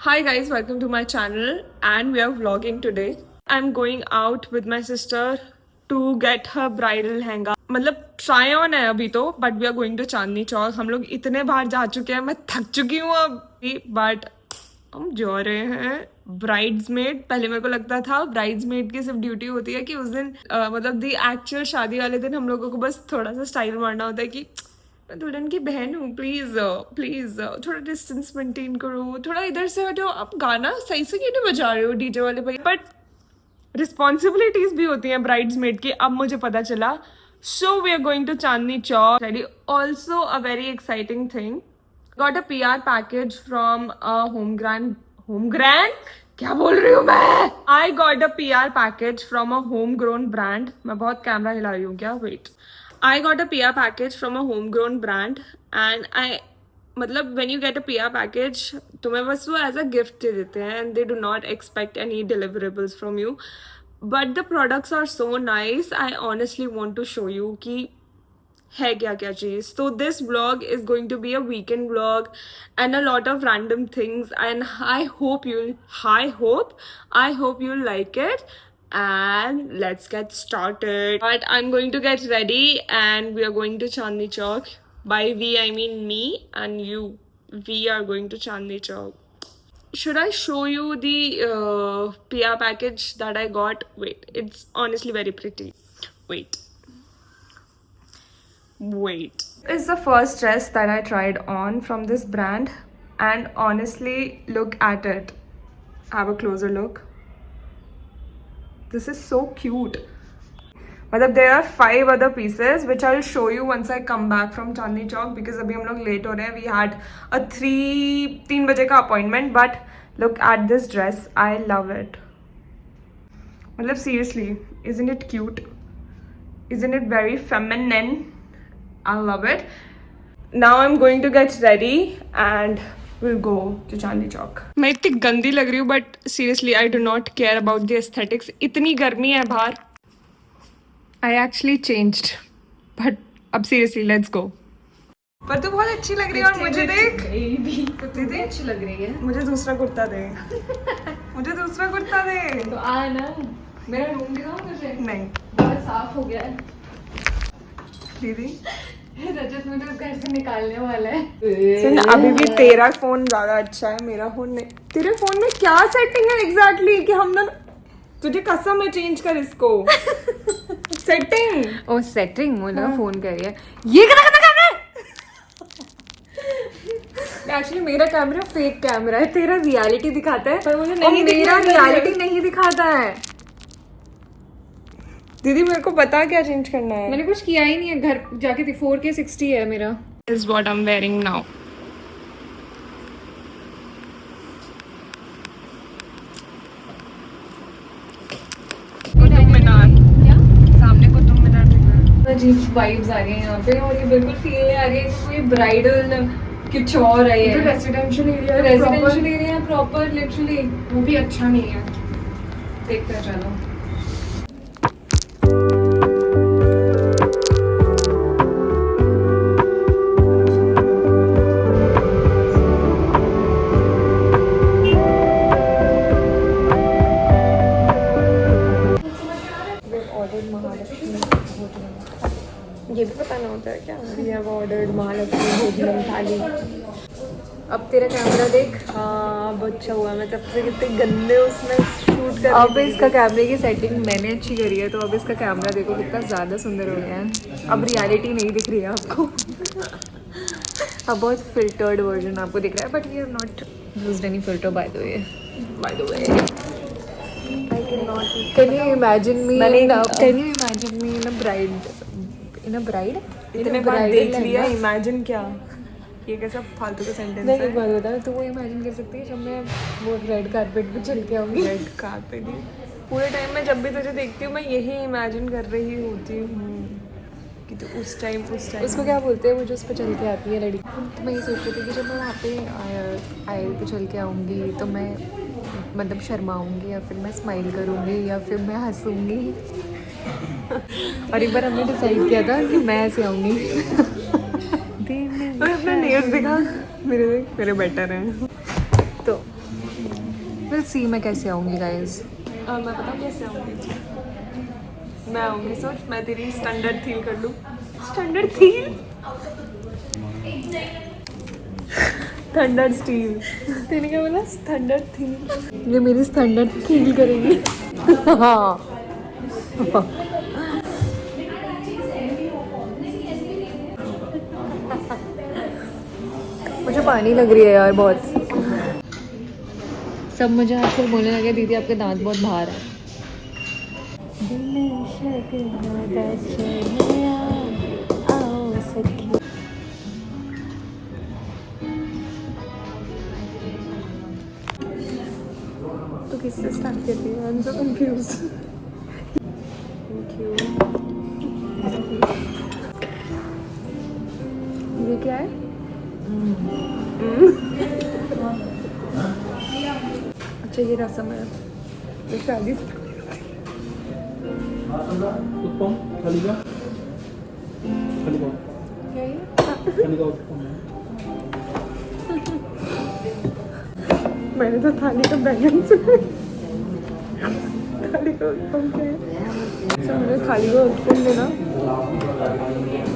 Hi guys, welcome to my channel and we are vlogging today. I'm going out with my sister to get her bridal lehenga. मतलब try on है अभी तो, but we are going to Chandni Chowk. हम लोग इतने बार जा चुके हैं, मैं थक चुकी हूँ अभी, but हम जा रहे हैं. ब्राइड्समेड पहले मेरे को लगता था ब्राइड्समेड की सिर्फ ड्यूटी होती है कि उस दिन मतलब दी एक्चुअल शादी वाले दिन हम लोगों को बस थोड़ा सा स्टाइल मारना होता है कि मैं दुल्हन की बहन हूँ, प्लीज प्लीज थोड़ा डिस्टेंस मेंटेन करो, थोड़ा इधर से हटो. आप गाना सही से क्यों नहीं बजा रहे हो डीजे वाले भाई. बट रिस्पॉन्सिबिलिटीज भी होती हैं ब्राइड्समेड की, अब मुझे पता चला. So we are going to Chandni Chowk. Also a very exciting thing, got a PR package from home grand क्या बोल रही हूँ मैं. I got a PR package from a home grown brand. मैं बहुत कैमरा हिला रही हूँ क्या, wait. I got a PR package from a homegrown brand and मतलब when you get a PR package तुम्हें बस वो as a gift दे देते हैं and they do not expect any deliverables from you, but the products are so nice. I honestly want to show you कि है क्या क्या चीज. So this vlog is going to be a weekend vlog and a lot of random things and I hope you'll like it. And let's get started. But I'm going to get ready and we are going to Chandni Chowk. By we I mean me and you. We are going to Chandni Chowk. Should I show you the PR package that I got? Wait, it's honestly very pretty. Wait. This is the first dress that I tried on from this brand and honestly look at it. Have a closer look. This is so cute. मतलब there are 5 other pieces which I'll show you once I come back from Chandni Chowk because अभी हम लोग late हो रहे हैं. We had a 3 बजे का appointment, but look at this dress. I love it. मतलब seriously, isn't it cute? Isn't it very feminine? I love it. Now I'm going to get ready and we'll go to Chandni Chowk. मैं इतनी गंदी लग रही हूँ but seriously I do not care about the aesthetics. इतनी गर्मी है बाहर. I actually changed, but अब seriously let's go. पर तू बहुत अच्छी लग रही है और मुझे देख. दीदी अच्छी लग रही है. मुझे दूसरा कुर्ता दे. मुझे दूसरा कुर्ता दे. तो आ ना, मेरा रूम दिखाऊं तुझे? नहीं, बहुत साफ हो गया है. दीदी रजत मुझे उस घर से निकालने वाला है. सुन, अभी भी तेरा फोन ज्यादा अच्छा है, मेरा फोन नहीं. तेरे फोन में क्या सेटिंग है एग्जैक्टली कि हम ना, तुझे कसम है चेंज कर इसको. सेटिंग ओ सेटिंग मुझे फोन कर रही है. ये क्या कैमरा है? एक्चुअली मेरा कैमरा फेक कैमरा है, तेरा रियलिटी दिखाता है पर मुझे नहीं, मेरा रियलिटी नहीं दिखाता है. दीदी मेरे को पता क्या चेंज करना है. मैंने कुछ किया ही नहीं है, घर जाके 4K 60 है मेरा. This is what I'm wearing now. Qutub Minar. क्या? सामने कुतुब मीनार दिख रहा है. अजीब वाइब्स आ गए हैं यहाँ पे और ये बिल्कुल फील नहीं आ रही है कोई ब्राइडल कुछ और है. ये रेजिडेंशियल एरिया है प्रॉपर लिटरली. वो भी अच्छा नहीं है. देखते हैं चलो. ये भी पता ना होता है क्या. We have ordered महालक्ष्मी भोजनम थाली. अब तेरा कैमरा देख. हाँ अब अच्छा हुआ. मैं तब से कितने गंदे उसमें शूट कर. अब इसका कैमरे की सेटिंग मैंने अच्छी करी है तो अब इसका कैमरा देखो कितना ज़्यादा सुंदर हो गया है. अब रियलिटी नहीं दिख रही है आपको. अब बहुत फिल्टर्ड वर्जन आपको दिख रहा है, but we have not used any filter by the way. Can you imagine me in a bride? इतने बार देख लिया. इमेजिन क्या, ये कैसा फालतू का सेंटेंस नहीं, है. एक बात बता, तू वो इमेजिन कर सकती है जब मैं वो रेड कारपेट पे चल के आऊँगी. रेड कारपेट ही पूरे टाइम में जब भी तुझे देखती हूँ मैं यही इमेजिन कर रही होती हूँ कि तू उस टाइम उसको क्या बोलते हैं वो जो उस पर चल के आती है लड़की. तो मैं ये सोच रही थी कि जब मैं वहाँ पे आयल पे चल के आऊँगी तो मैं मतलब शर्माऊँगी या फिर मैं स्माइल करूँगी या फिर मैं हंसूँगी. और एक बार हमने डिसाइड किया था कि मैं ऐसे आऊँगी. अपने नेल्स दिखा. मेरे बेटर हैं. तो विल सी मैं कैसे आऊँगी गाइज। मैं पता कैसे आऊँगी, मैं आऊँगी सोच, मैं तेरी स्टैंडर्ड थील कर लूँ। स्टैंडर्ड थील, थंडर स्टील, तेने क्या बोला? Thunder Thiel. ये मेरी स्टैंडर्ड फील करेंगी। हाँ मुझे पानी लग रही है यार बहुत। सब मुझे आजकल बोलने लगे दीदी आपके दांत बहुत बाहर है। तो किससे स्टार्ट करती है? I am so confuse. Thank you. ये क्या है? अच्छा ये रसम है, ये शादी से उत्तम थालिका थालिका क्या है? थालिका उत्तम है। मैंने तो थाली का बैलेंस थाली का उत्पम क्या है? अच्छा मुझे थाली का उत्पम देना,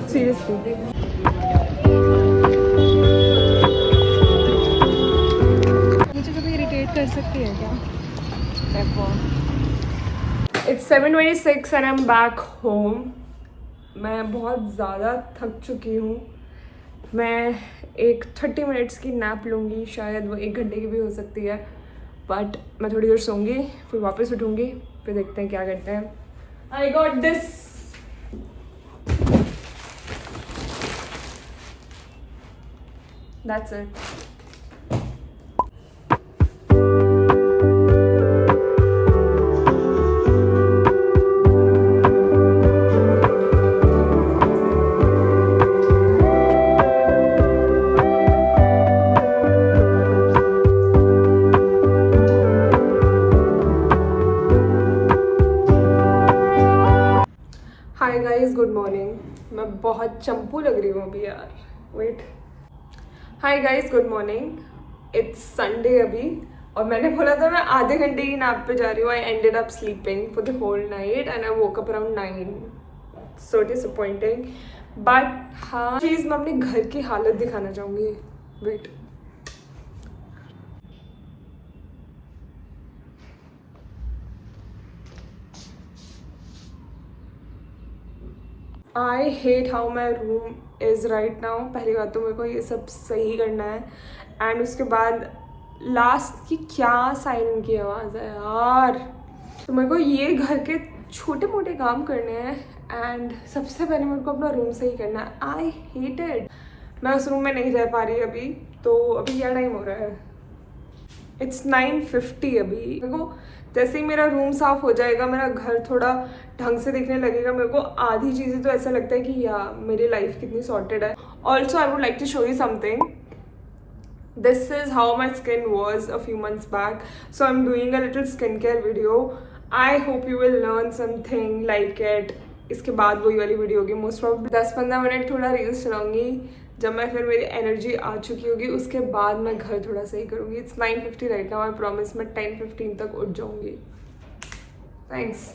सीरियसली। मुझे कभी इरिटेट कर सकती है क्या? It's 7:26 and I'm back home. मैं बहुत ज़्यादा थक चुकी हूँ। मैं एक 30 मिनट्स की नैप लूँगी, शायद वो 1 घंटे की भी हो सकती है, बट मैं थोड़ी देर सोऊंगी, फिर वापस उठूँगी, फिर देखते हैं क्या करते हैं। I got this. That's it. Hi guys, good morning. मैं बहुत चंपू लग रही हूँ अभी यार, wait. Hi guys, good morning. It's Sunday अभी, और मैंने बोला था मैं आधे घंटे की नैप पे जा रही हूँ। I ended up sleeping for the whole night and I woke up around 9। So disappointing, but हाँ चीज़ मैं अपने घर की हालत दिखाना चाहूँगी, wait. I hate how my room is right now. पहली बात तो मेरे को ये सब सही करना है, एंड उसके बाद लास्ट की क्या सायरन की आवाज़ है यार। तो मेरे को ये घर के छोटे मोटे काम करने हैं, एंड सबसे पहले मेरे को अपना रूम सही करना है। I hate it. मैं उस रूम में नहीं रह पा रही अभी। तो अभी क्या टाइम हो रहा है? इट्स 9:50 अभी। मेरे को जैसे ही मेरा रूम साफ हो जाएगा, मेरा घर थोड़ा ढंग से दिखने लगेगा, मेरे को आधी चीज़ें तो ऐसा लगता है कि या मेरी लाइफ कितनी सॉर्टेड है। Also I would like to show you something. This is how my skin was a few months back, so I am doing a little skin care video. I hope you will learn something like it. इसके बाद वही वाली video होगी most probably. 10-15 minute थोड़ा reels चलाऊंगी, जब मैं फिर मेरी एनर्जी आ चुकी होगी उसके बाद मैं घर थोड़ा सही करूँगी। It's 9:50 right now. I promise मैं 10:15 तक उठ जाऊँगी। Thanks.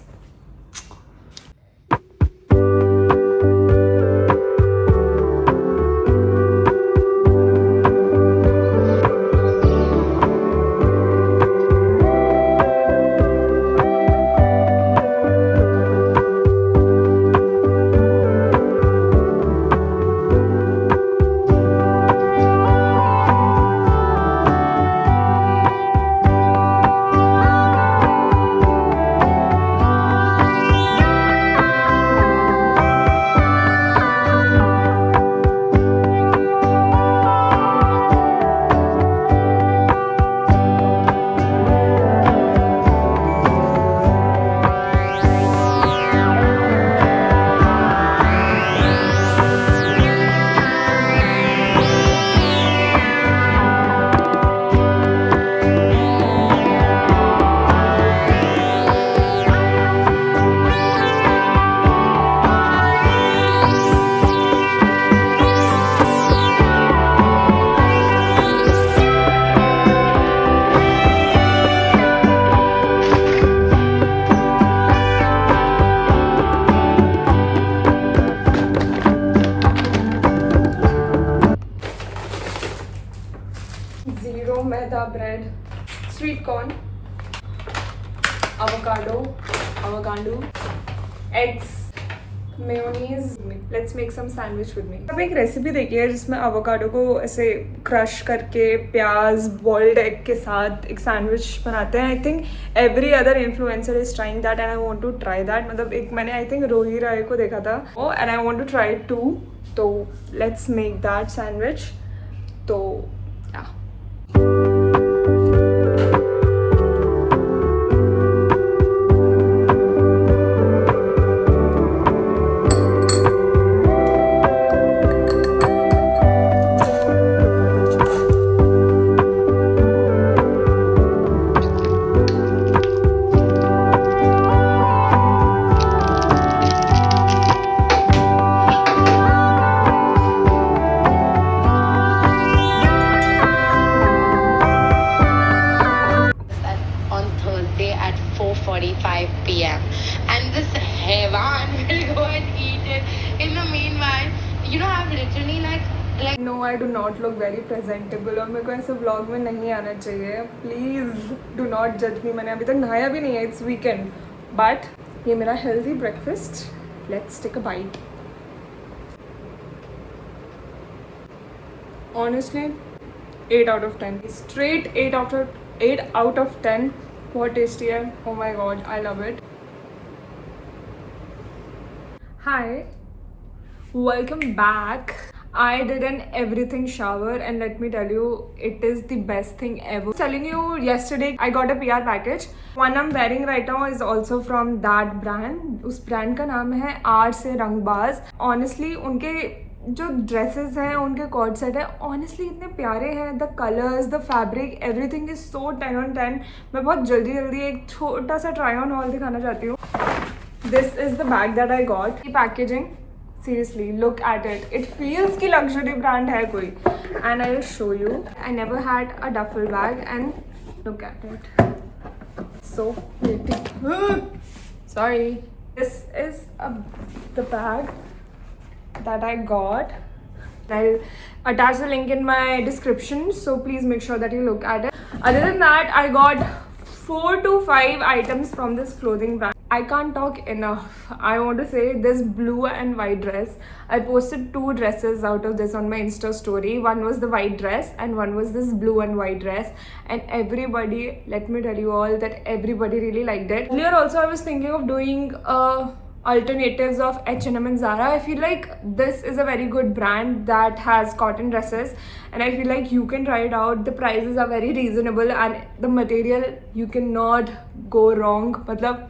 bread, sweet corn, avocado, eggs, mayonnaise. Let's make some sandwich with me. अब एक रेसिपी देखी है जिसमें एवोकाडो को ऐसे क्रश करके प्याज बॉइल्ड एग के साथ एक सैंडविच बनाते हैं. I think every other influencer is trying that and I want to try that. मतलब एक मैंने आई थिंक रोही राय को देखा था and I want to try it too. तो लेट्स मेक दैट सैंडविच. तो on Thursday at 4:45 p.m. and this Hewan will go and eat it. In the meanwhile, you know, I've literally like no I do not look very presentable और मेरे को ऐसे vlog में नहीं आना चाहिए. Please do not जज मी. मैंने अभी तक नहाया भी नहीं है. इट्स वीकेंड बट ये मेरा healthy breakfast. Let's take a bite. Honestly 8 out of 10. Straight 8 out of 10. बहुत टेस्टी है. Oh my god, I love it. Hi, welcome back. I did an everything shower and let me tell you, it is the best thing ever. Telling you, yesterday I got a PR package. One I'm wearing right now is also from that brand. उस brand का नाम है are से रंगबाज. Honestly, उनके जो dresses हैं उनके कॉर्ड सेट है ऑनेस्टली इतने प्यारे हैं. The colours, the fabric, everything is so 10 on 10. मैं बहुत जल्दी एक छोटा सा ट्राई ऑन हॉल दिखाना चाहती हूँ. This is the bag that I got. की packaging seriously look at it. It feels की लग्जरी ब्रांड है कोई. And I will show you. I never had a duffel bag and look at it. So pretty. Sorry. This is the bag that I got. I'll attach the link in my description, so please make sure that you look at it. Other than that, I got 4 to 5 items from this clothing brand. I can't talk enough. I want to say this blue and white dress. I posted 2 dresses out of this on my Insta story. One was the white dress and one was this blue and white dress. And everybody, let me tell you all that everybody really liked it. Earlier also I was thinking of doing alternatives of H&M and Zara. I feel like this is a very good brand that has cotton dresses and I feel like you can try it out. The prices are very reasonable and the material you cannot go wrong. Matlab,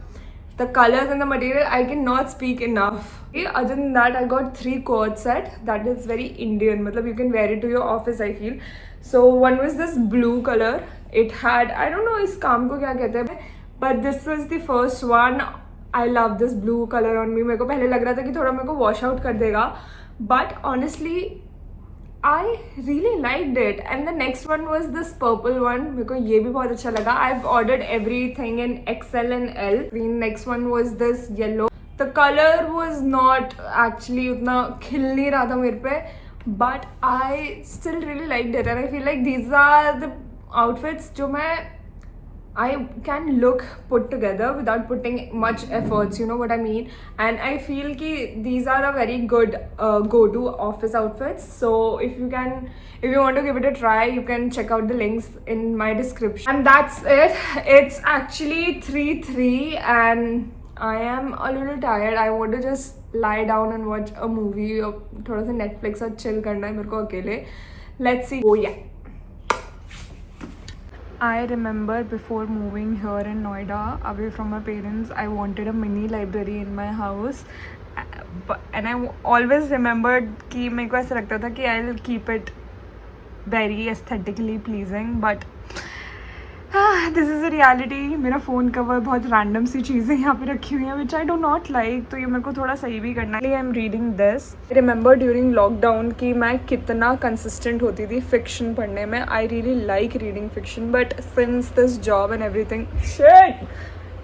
the colors and the material I cannot speak enough. Okay, other than that I got 3 cord set that is very Indian. Matlab, you can wear it to your office I feel. So one was this blue color. It had, I don't know इस काम को क्या कहते हैं, but this was the first one. I love this blue color on me. मेरे को पहले लग रहा था कि थोड़ा मेरे को वॉश आउट कर देगा but honestly I really liked it. And the next one was this purple one. मेरे को ये भी बहुत अच्छा लगा. I've ordered everything in XL and L. The next one was this yellow. The color was not actually उतना खिल नहीं रहा था मेरे पे but I still really liked it and I feel like these are the outfits जो मैं I can look put together without putting much efforts, you know what I mean. And I feel ki these are a very good go-to office outfits. So if you want to give it a try, you can check out the links in my description. And that's it. It's actually 3:03 and I am a little tired. I want to just lie down and watch a movie. थोड़ा सा Netflix और chill करना है मेरे को अकेले. Let's see. Oh yeah. I remember before moving here in Noida, away from my parents, I wanted a mini library in my house. And I always remembered कि मेरे को ऐसा लगता था कि I'll keep it very aesthetically pleasing. But this is a reality. मेरा phone cover बहुत random सी चीज़ें यहाँ पे रखी हुई हैं which I do not like. तो ये मेरे को थोड़ा सही भी करना है. I am reading this. I remember during lockdown कि मैं कितना consistent होती थी fiction पढ़ने में. I really like reading fiction but since this job and everything, shit,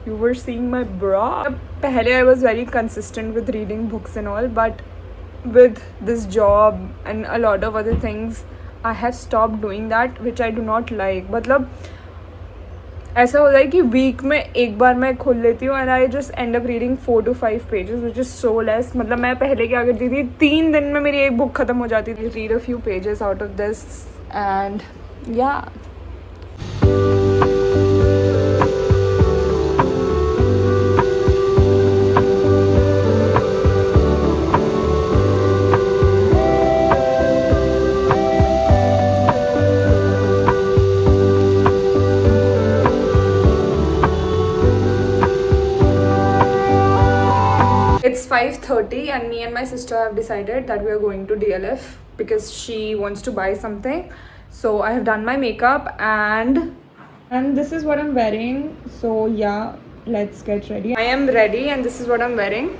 you were seeing my bra. पहले I was very consistent with reading books and all but with this job and a lot of other things I have stop doing that which I do not like. मतलब ऐसा होता है कि week में एक बार मैं खोल लेती हूँ and I just and up reading 4 to 5 pages which is so less. मतलब मैं पहले क्या करती थी, 3 दिन में मेरी एक बुक ख़त्म हो जाती थी. Read a few pages out of this and या. It's 5:30 and me and my sister have decided that we are going to DLF because she wants to buy something. So I have done my makeup and this is what I'm wearing. So yeah, let's get ready. I am ready and this is what I'm wearing.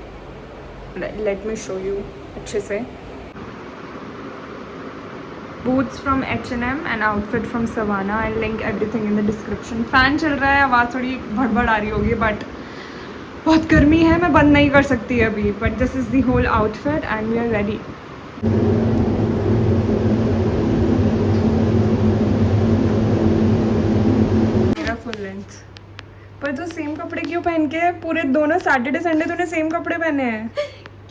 Let me show you अच्छे से. Boots from H&M and outfit from Savannah. I'll link everything in the description. Fan चल रहा है, आवाज़ थोड़ी भड़बड़ आ रही होगी but बहुत गर्मी है, मैं बंद नहीं कर सकती अभी. But this is the whole outfit and we are ready. मेरा फुल लेंथ. पर तू सेम कपड़े क्यों पहन के, पूरे दोनों सैटरडे संडे तूने सेम कपड़े पहने हैं?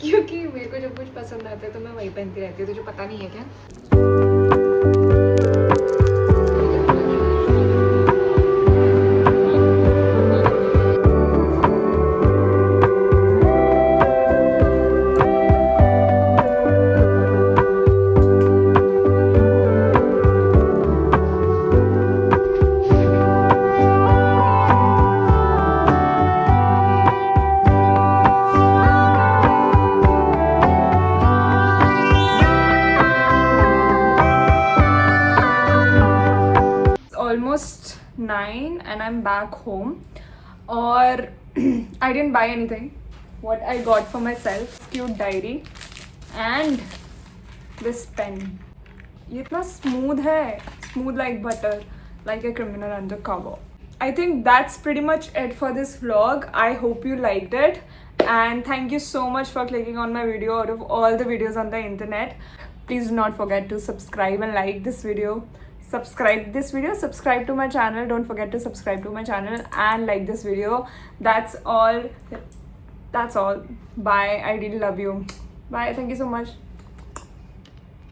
क्योंकि मेरे को जब कुछ पसंद आता है तो मैं वही पहनती रहती हूँ. तुझे पता नहीं है क्या? Almost 9 and I'm back home. और I didn't buy anything. What I got for myself, cute diary and this pen. ये इतना smooth है, smooth like butter, like a criminal undercover. I think that's pretty much it for this vlog. I hope you liked it and thank you so much for clicking on my video out of all the videos on the internet. Please do not forget to subscribe and like this video. Subscribe to my channel. Don't forget to subscribe to my channel and like this video. That's all. Bye. I really love you. Bye. Thank you so much.